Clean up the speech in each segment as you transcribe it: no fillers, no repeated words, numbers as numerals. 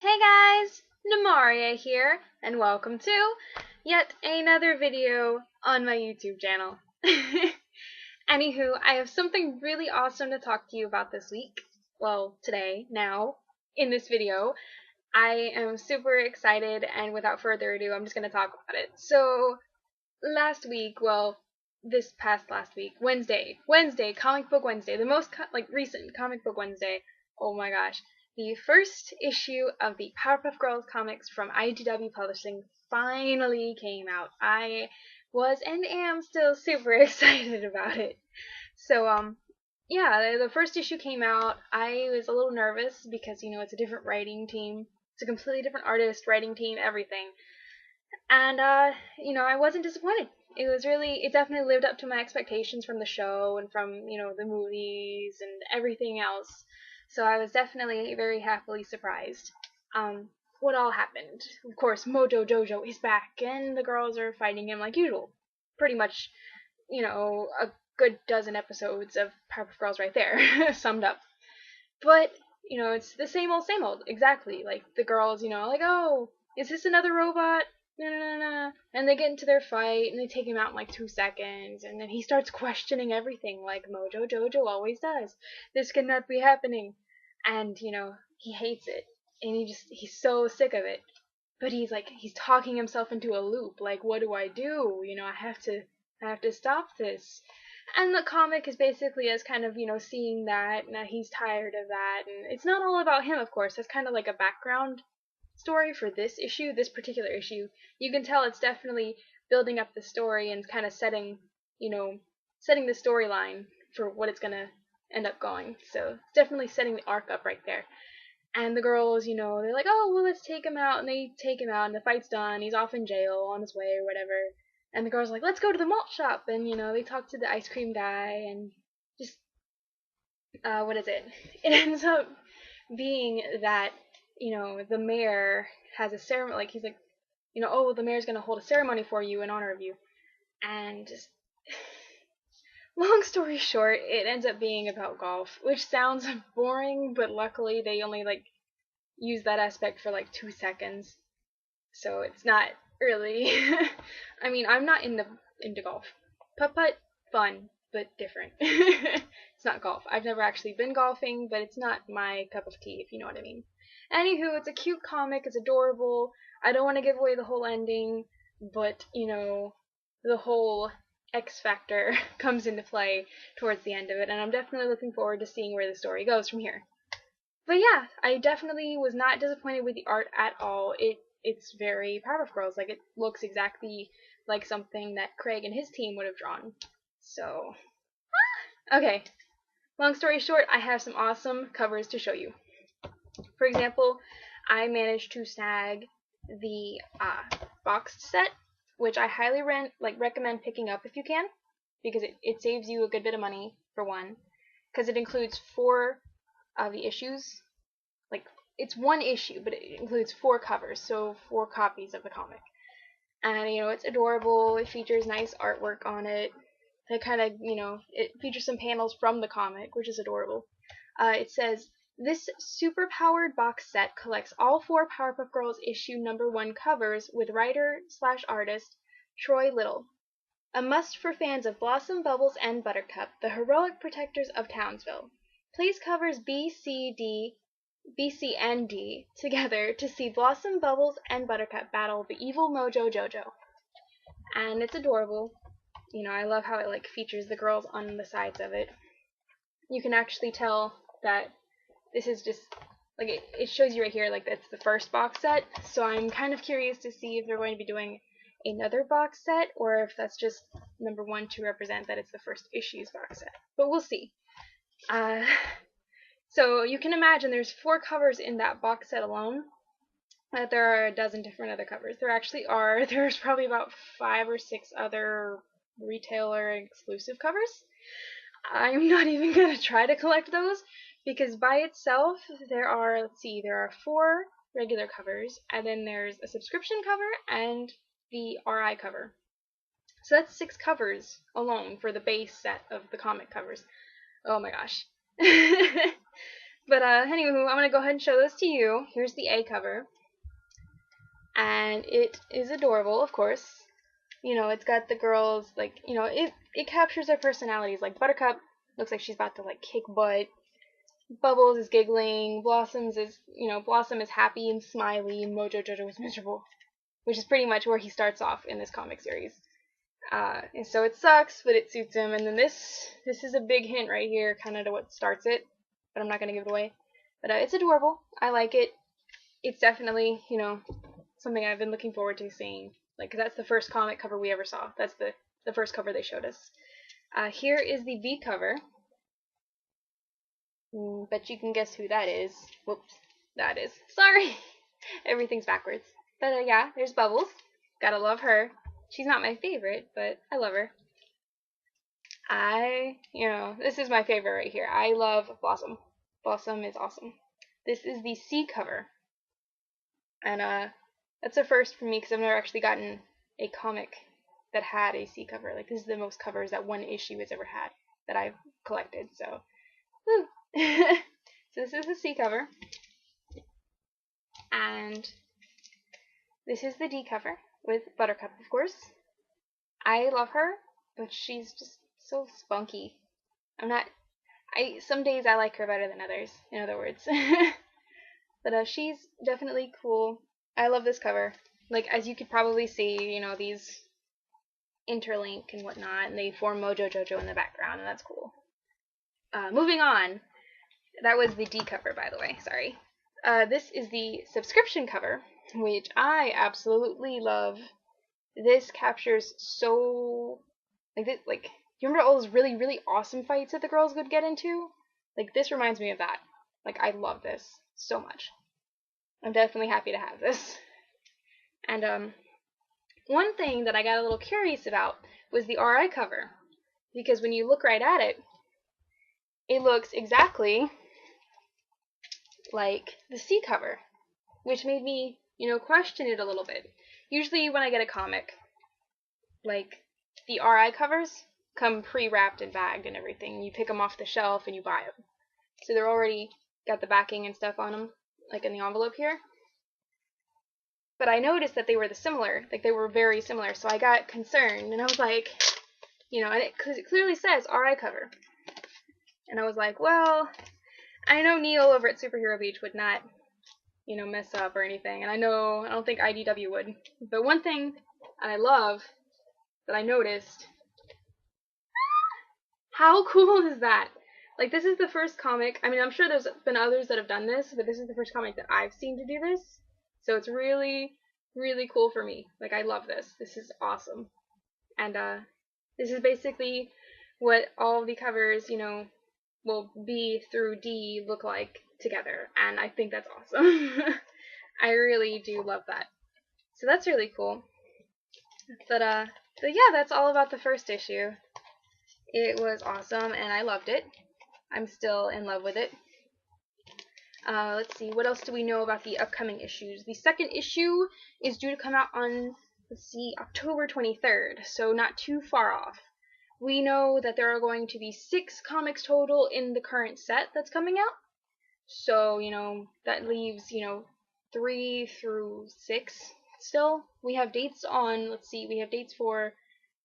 Hey guys, Nemaria here, and welcome to yet another video on my YouTube channel. Anywho, I have something really awesome to talk to you about this week. Well, today, now, in this video. I am super excited, and without further ado, I'm just going to talk about it. So, last week, well, this past last week, Wednesday, Comic Book Wednesday, the most recent Comic Book Wednesday. Oh my gosh. The first issue of the Powerpuff Girls comics from IDW Publishing finally came out. I was and am still super excited about it. So, yeah, the first issue came out. I was a little nervous because, it's a different writing team. It's a completely different artist, writing team, everything. And, I wasn't disappointed. It definitely lived up to my expectations from the show and from, the movies and everything else. So I was definitely very happily surprised. What all happened? Of course, Mojo Jojo is back, and the girls are fighting him like usual. Pretty much, a good dozen episodes of Powerpuff Girls right there, summed up. But, it's the same old, exactly. Like, the girls, like, oh, is this another robot? No. And they get into their fight, and they take him out in like 2 seconds, and then he starts questioning everything, like Mojo Jojo always does. This cannot be happening. And, he hates it. And he's so sick of it. But he's talking himself into a loop, like, what do? I have to stop this. And the comic is basically as kind of, seeing that, and that he's tired of that. And it's not all about him, of course. It's kind of like a background story for this particular issue. You can tell it's definitely building up the story and kind of setting the storyline for what it's gonna end up going. So it's definitely setting the arc up right there. And the girls, they're like, oh, well, let's take him out, and they take him out, and the fight's done. He's off in jail on his way or whatever. And the girls are like, let's go to the malt shop, and they talk to the ice cream guy, and just what is it? It ends up being that the mayor has a ceremony, like he's like, oh, the mayor's gonna hold a ceremony for you in honor of you, and just long story short, it ends up being about golf, which sounds boring, but luckily they only use that aspect for 2 seconds, so it's not really. I mean, I'm not into golf. Putt-putt, fun, but different. It's not golf. I've never actually been golfing, but it's not my cup of tea, if you know what I mean. Anywho, it's a cute comic, it's adorable. I don't want to give away the whole ending, but, the whole X factor comes into play towards the end of it, and I'm definitely looking forward to seeing where the story goes from here. But yeah, I definitely was not disappointed with the art at all. It's very Powerpuff Girls. Like, it looks exactly like something that Craig and his team would have drawn. So, okay. Long story short, I have some awesome covers to show you. For example, I managed to snag the boxed set, which I highly recommend picking up if you can, because it saves you a good bit of money, for one, because it includes 4 of the issues. Like, it's one issue, but it includes 4 covers, so 4 copies of the comic. And, it's adorable. It features nice artwork on it. It kind of, it features some panels from the comic, which is adorable. It says, this super-powered box set collects all 4 Powerpuff Girls issue number 1 covers with writer/artist Troy Little. A must for fans of Blossom, Bubbles, and Buttercup, the heroic protectors of Townsville. Please covers B, C, and D together to see Blossom, Bubbles, and Buttercup battle the evil Mojo Jojo. And it's adorable. I love how it features the girls on the sides of it. You can actually tell that this is just it shows you right here that's the first box set. So I'm kind of curious to see if they're going to be doing another box set, or if that's just number 1 to represent that it's the first issues box set. But we'll see. So you can imagine there's 4 covers in that box set alone. That there are a dozen different other covers. There's probably about 5 or 6 other retailer exclusive covers. I'm not even going to try to collect those, because by itself there are 4 regular covers, and then there's a subscription cover and the RI cover. So that's 6 covers alone for the base set of the comic covers. Oh my gosh. But anywho, I'm gonna go ahead and show this to you. Here's the A cover, and it is adorable, of course. You know, it's got the girls, like, you know, it captures their personalities. Like Buttercup looks like she's about to like kick butt. Bubbles is giggling. Blossom is happy and smiley, and Mojo Jojo is miserable, which is pretty much where he starts off in this comic series. And so it sucks, but it suits him. And then this is a big hint right here, kind of to what starts it, but I'm not gonna give it away. But it's adorable. I like it. It's definitely, you know, something I've been looking forward to seeing. Like, 'cause that's the first comic cover we ever saw. That's the first cover they showed us. Here is the B cover. Bet you can guess who that is. Whoops, that is. Sorry, everything's backwards. But yeah, there's Bubbles. Gotta love her. She's not my favorite, but I love her. This is my favorite right here. I love Blossom. Blossom is awesome. This is the C cover. And that's a first for me because I've never actually gotten a comic that had a C cover. Like, this is the most covers that one issue has ever had that I've collected. So, woo. So this is the C cover. And this is the D cover with Buttercup, of course. I love her, but she's just so spunky. Some days I like her better than others, in other words. But she's definitely cool. I love this cover. Like, as you could probably see, you know, these interlink and whatnot, and they form Mojo Jojo in the background, and that's cool. Moving on. That was the D cover, by the way, sorry. This is the subscription cover, which I absolutely love. This captures so, like, you remember all those really, really awesome fights that the girls would get into? Like, this reminds me of that. Like, I love this so much. I'm definitely happy to have this. And, one thing that I got a little curious about was the RI cover. Because when you look right at it, it looks exactly like the C cover, which made me, you know, question it a little bit. Usually when I get a comic, like, the RI covers come pre-wrapped and bagged and everything. You pick them off the shelf and you buy them. So they're already got the backing and stuff on them, like in the envelope here. But I noticed that they were they were very similar, so I got concerned, and I was like, you know, because it clearly says RI cover. And I was like, well, I know Neil over at Superhero Beach would not, you know, mess up or anything, and I don't think IDW would. But one thing I love that I noticed, how cool is that? Like, this is the first comic, I mean, I'm sure there's been others that have done this, but this is the first comic that I've seen to do this, so it's really, really cool for me. Like, I love this. This is awesome. And, this is basically what all the covers, you know, will B through D look like together, and I think that's awesome. I really do love that. So that's really cool. But yeah, that's all about the first issue. It was awesome, and I loved it. I'm still in love with it. Let's see, what else do we know about the upcoming issues? The second issue is due to come out on, let's see, October 23rd, so not too far off. We know that there are going to be 6 comics total in the current set that's coming out. So, you know, that leaves, you know, 3 through 6 still. We have dates on, let's see, we have dates for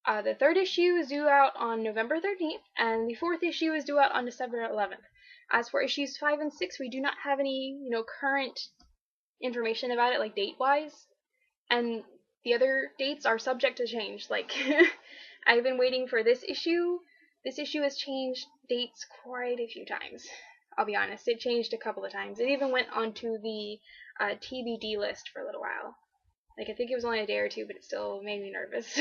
the 3rd issue is due out on November 13th, and the 4th issue is due out on December 11th. As for issues 5 and 6, we do not have any, you know, current information about it, like date-wise, and the other dates are subject to change. Like, I've been waiting for this issue. This issue has changed dates quite a few times. I'll be honest, it changed a couple of times. It even went onto the TBD list for a little while. Like, I think it was only a day or two, but it still made me nervous.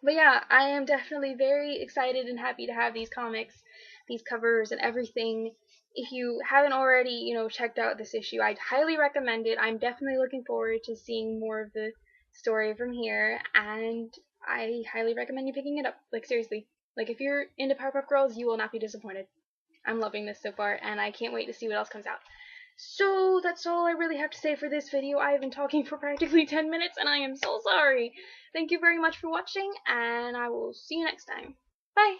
But yeah, I am definitely very excited and happy to have these comics, these covers, and everything. If you haven't already, you know, checked out this issue, I'd highly recommend it. I'm definitely looking forward to seeing more of the story from here, and I highly recommend you picking it up. Like, seriously. Like, if you're into Powerpuff Girls, you will not be disappointed. I'm loving this so far, and I can't wait to see what else comes out. So, that's all I really have to say for this video. I have been talking for practically 10 minutes, and I am so sorry. Thank you very much for watching, and I will see you next time. Bye!